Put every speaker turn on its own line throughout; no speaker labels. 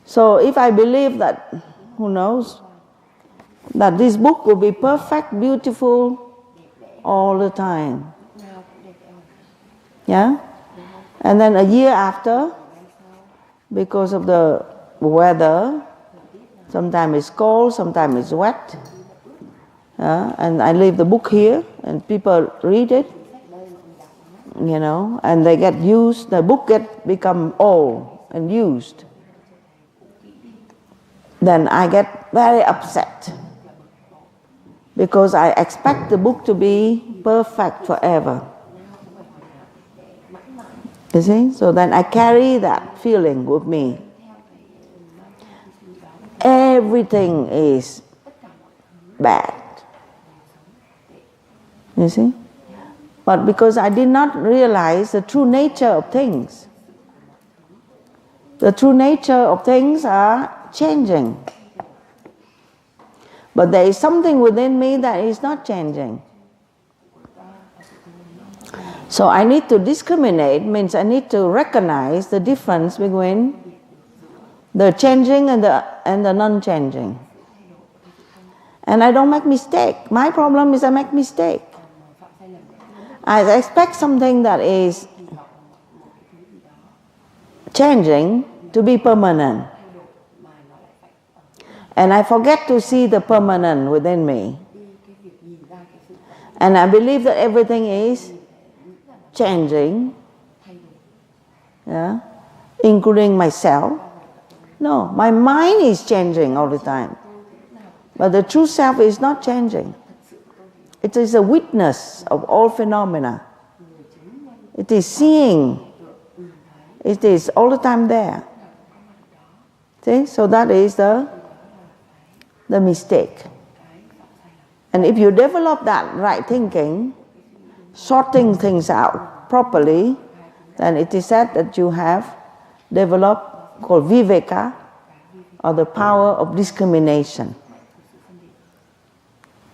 So if I believe that, who knows, that this book will be perfect, beautiful all the time. Yeah? And then a year after, because of the weather, sometimes it's cold, sometimes it's wet, and I leave the book here and people read it, and they get used, the book become old and used. Then I get very upset because I expect the book to be perfect forever. You see? So then I carry that feeling with me. Everything is bad. You see? But because I did not realize the true nature of things. The true nature of things are changing. But there is something within me that is not changing. So I need to discriminate, means I need to recognize the difference between the changing and the non-changing. And I don't make mistake. My problem is I make mistake. I expect something that is changing to be permanent. And I forget to see the permanent within me. And I believe that everything is changing, including myself. No, my mind is changing all the time. But the true self is not changing. It is a witness of all phenomena. It is seeing. It is all the time there. See? So that is the mistake. And if you develop that right thinking, sorting things out properly, then it is said that you have developed, called viveka, or the power of discrimination.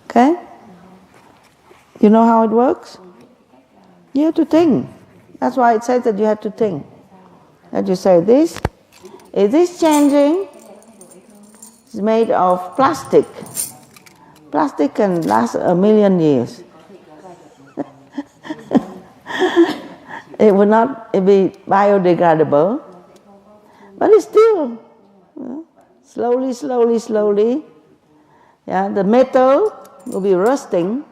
Okay? You know how it works? You have to think. That's why it says that you have to think. That you say, is this changing? It's made of plastic. Plastic can last 1,000,000 years. It will not be biodegradable, but it's still slowly, the metal will be rusting.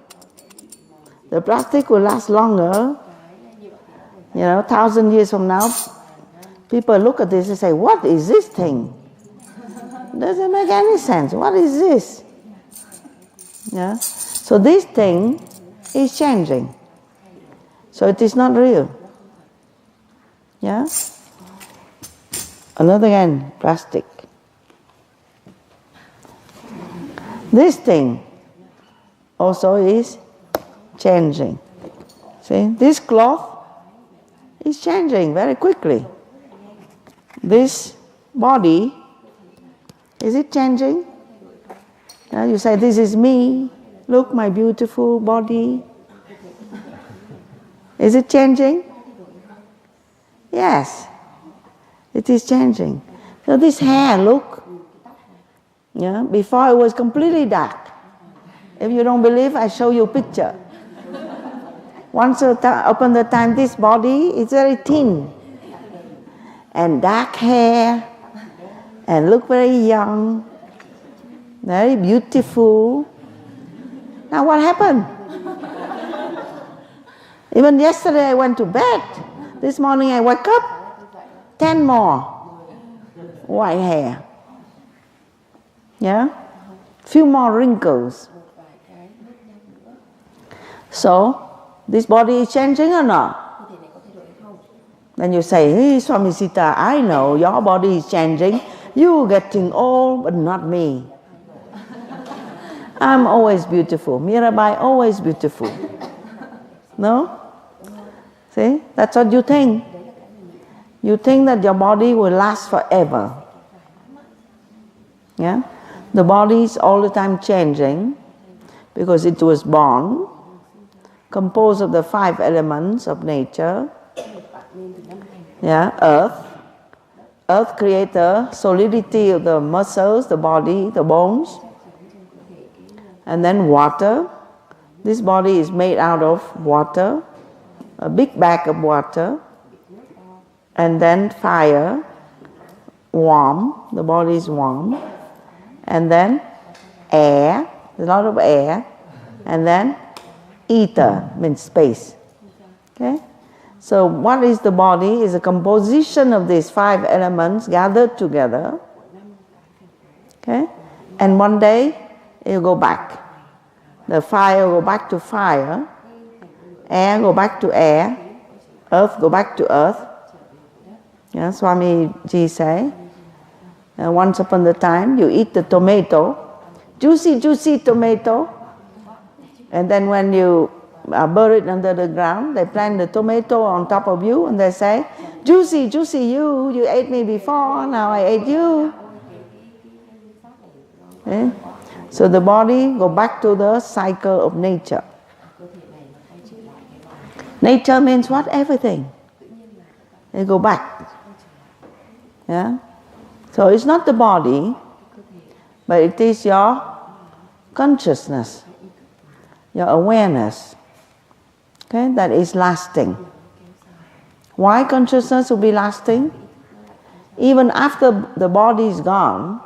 The plastic will last longer. 1,000 years from now, people look at this and say, what is this thing? Doesn't make any sense. What is this? So this thing is changing. So it is not real. Another again, plastic. This thing also is changing. See, this cloth is changing very quickly. This body, is it changing? You say, this is me. Look, my beautiful body. Is it changing? Yes, it is changing. So this hair, look. Before it was completely dark. If you don't believe, I show you a picture. Once upon a time, this body is very thin and dark hair and look very young, very beautiful. Now what happened? Even yesterday I went to bed. This morning I wake up, 10 more white hair. Few more wrinkles. So, this body is changing or not? Then you say, hey, Swami Sita, I know your body is changing. You're getting old, but not me. I'm always beautiful. Mirabai, always beautiful. No? See? That's what you think. You think that your body will last forever. The body is all the time changing because it was born, composed of the 5 elements of nature, earth, earth creates the solidity of the muscles, the body, the bones. And then water. This body is made out of water, a big bag of water. And then fire, warm, the body is warm. And then air, a lot of air. And then ether, means space. Okay? So what is the body? Is a composition of these 5 elements gathered together. Okay? And one day you go back. The fire go back to fire, air go back to air, earth go back to earth. Yeah, Swamiji say, once upon a time you eat the tomato, juicy tomato, and then when you are buried under the ground, they plant the tomato on top of you and they say, juicy you ate me before, now I ate you. Okay? So the body go back to the cycle of nature. Nature means what? Everything. They go back. Yeah? So it's not the body, but it is your consciousness, your awareness. Okay, that is lasting. Why consciousness will be lasting? Even after the body is gone,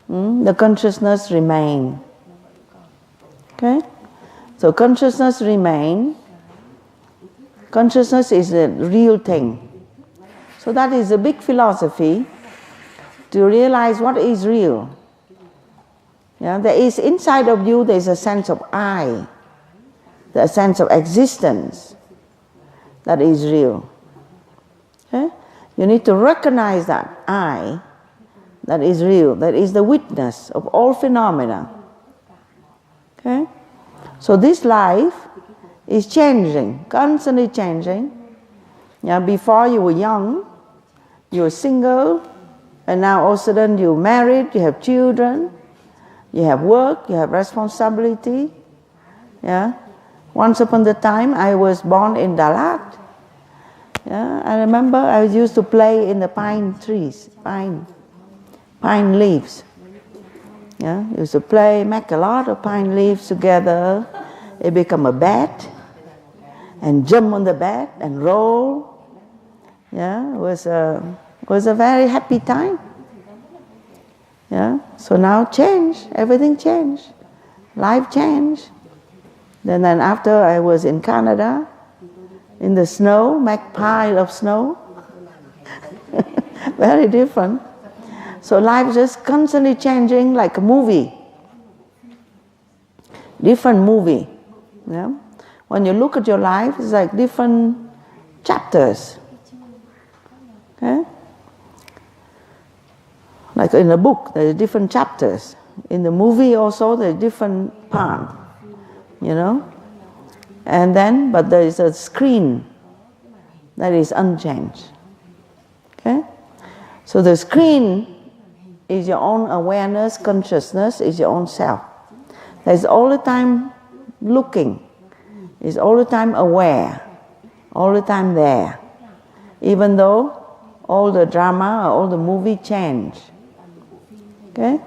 the consciousness remains. Okay? So consciousness remains. Consciousness is a real thing. So that is a big philosophy to realize what is real. Yeah, there is inside of you, there is a sense of I. The sense of existence that is real. Okay? You need to recognize that I, that is real, that is the witness of all phenomena. Okay? So this life is changing, constantly changing. Yeah, before you were young, you were single, and now all of a sudden you're married, you have children, you have work, you have responsibility. Yeah. Once upon a time, I was born in Dalat. Yeah, I remember I used to play in the pine trees, pine leaves. Yeah, used to play, make a lot of pine leaves together. It become a bed, and jump on the bed and roll. Yeah, it was a very happy time. Yeah, so now change, everything changed, life changed. Then after I was in Canada, in the snow, make pile of snow. Very different. So life just constantly changing like a movie. Different movie. Yeah? When you look at your life, it's like different chapters. Okay? Like in a book, there are different chapters. In the movie also, there are different parts. You know, and then, but there is a screen that is unchanged. Okay, so the screen is your own awareness, consciousness is your own self. There's all the time looking, is all the time aware, all the time there, even though all the drama, all the movie change. Okay.